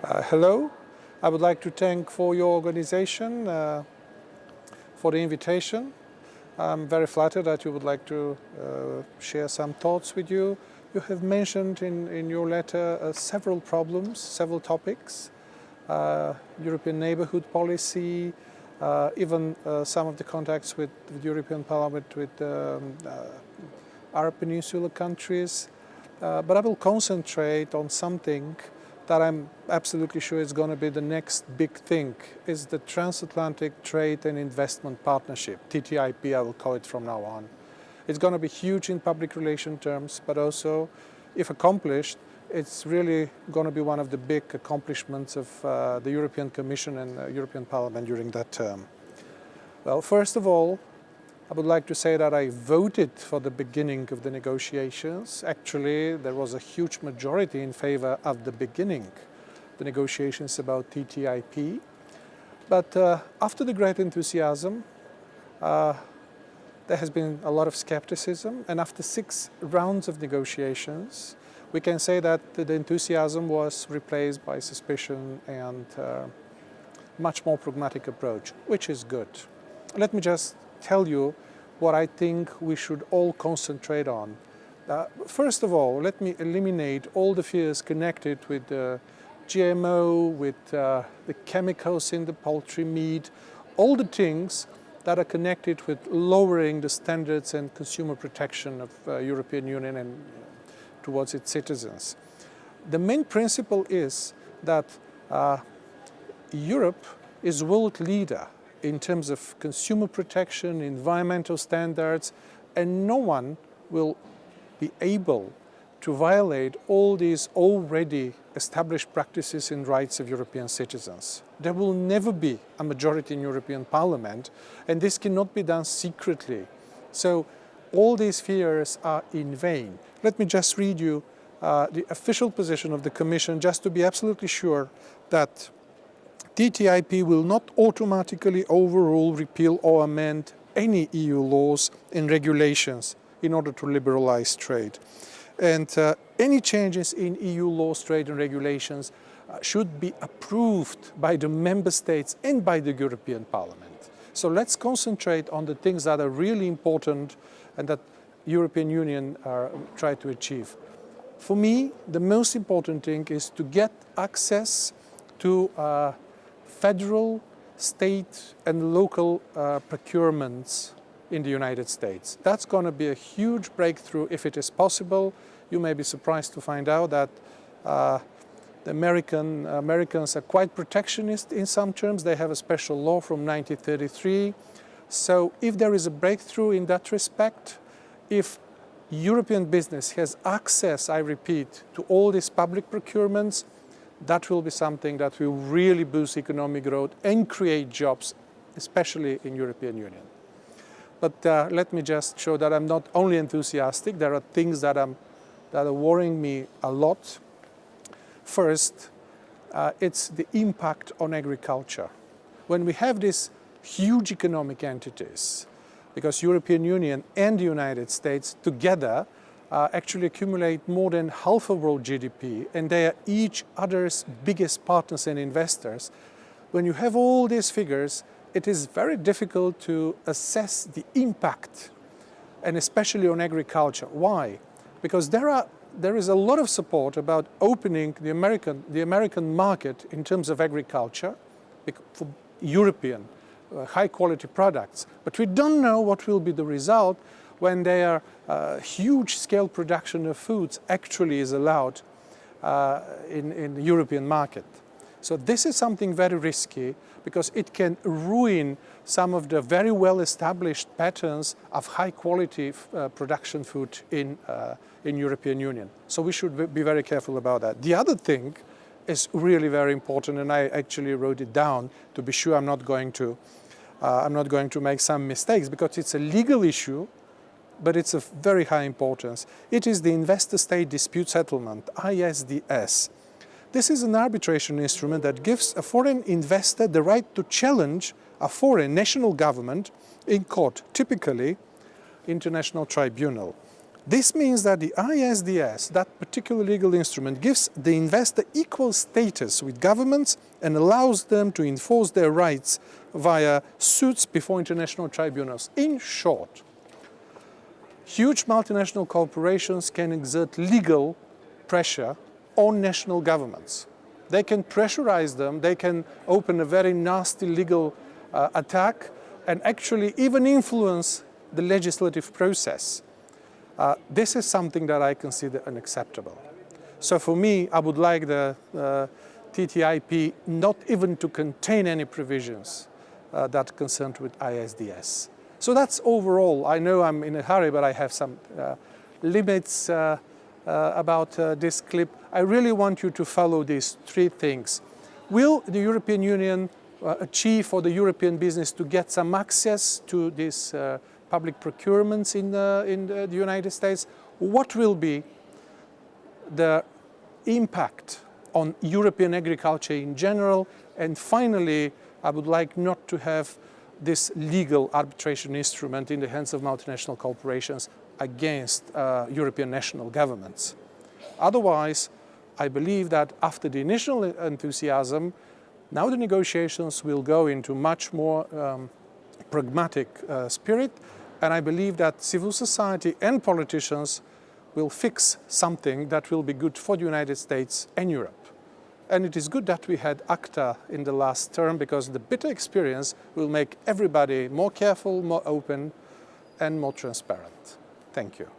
Hello, I would like to thank for your organization, for the invitation. I'm very flattered that you would like to share some thoughts with you. You have mentioned in your letter several problems, several topics, European neighborhood policy, even some of the contacts with the European Parliament with Arab Peninsula countries. But I will concentrate on something that I'm absolutely sure is going to be the next big thing, is the Transatlantic Trade and Investment Partnership, TTIP I will call it from now on. It's going to be huge in public relation terms, but also, if accomplished, it's really going to be one of the big accomplishments of the European Commission and the European Parliament during that term. Well, first of all, I would like to say that I voted for the beginning of the negotiations. Actually, there was a huge majority in favor of the beginning, the negotiations about TTIP. But after the great enthusiasm, there has been a lot of skepticism, and after 6 rounds of negotiations, we can say that the enthusiasm was replaced by suspicion and much more pragmatic approach, which is good. Let me just tell you what I think we should all concentrate on. First of all, let me eliminate all the fears connected with GMO, with the chemicals in the poultry meat, all the things that are connected with lowering the standards and consumer protection of European Union and towards its citizens. The main principle is that Europe is world leader in terms of consumer protection, environmental standards, and no one will be able to violate all these already established practices and rights of European citizens. There will never be a majority in European Parliament, and this cannot be done secretly. So all these fears are in vain. Let me just read you the official position of the Commission, just to be absolutely sure that TTIP will not automatically overrule, repeal or amend any EU laws and regulations in order to liberalize trade. And any changes in EU laws, trade and regulations should be approved by the Member States and by the European Parliament. So let's concentrate on the things that are really important and that European Union try to achieve. For me, the most important thing is to get access to federal, state and local procurements in the United States. That's going to be a huge breakthrough if it is possible. You may be surprised to find out that the Americans are quite protectionist in some terms. They have a special law from 1933. So if there is a breakthrough in that respect, if European business has access, I repeat, to all these public procurements, that will be something that will really boost economic growth and create jobs, especially in European Union. But let me just show that I'm not only enthusiastic. There are things that are worrying me a lot. First, it's the impact on agriculture. When we have these huge economic entities, because European Union and the United States together actually accumulate more than half of world GDP, and they are each other's biggest partners and investors. When you have all these figures, it is very difficult to assess the impact, and especially on agriculture. Why? Because there is a lot of support about opening the American market in terms of agriculture for European high-quality products. But we don't know what will be the result when their huge-scale production of foods actually is allowed in the European market. So this is something very risky because it can ruin some of the very well-established patterns of high-quality production food in European Union. So we should be very careful about that. The other thing is really very important, and I actually wrote it down to be sure I'm not going to make some mistakes, because it's a legal issue, but it's of very high importance. It is the Investor-State Dispute Settlement, ISDS. This is an arbitration instrument that gives a foreign investor the right to challenge a foreign national government in court, typically international tribunal. This means that the ISDS, that particular legal instrument, gives the investor equal status with governments and allows them to enforce their rights via suits before international tribunals. In short, huge multinational corporations can exert legal pressure on national governments. They can pressurize them, they can open a very nasty legal attack and actually even influence the legislative process. This is something that I consider unacceptable. So for me, I would like the TTIP not even to contain any provisions that are concerned with ISDS. So that's overall. I know I'm in a hurry, but I have some limits about this clip. I really want you to follow these three things. Will the European Union achieve for the European business to get some access to these public procurements in the United States? What will be the impact on European agriculture in general? And finally, I would like not to have this legal arbitration instrument in the hands of multinational corporations against European national governments. Otherwise, I believe that after the initial enthusiasm, now the negotiations will go into much more pragmatic spirit, and I believe that civil society and politicians will fix something that will be good for the United States and Europe. And it is good that we had ACTA in the last term, because the bitter experience will make everybody more careful, more open, and more transparent. Thank you.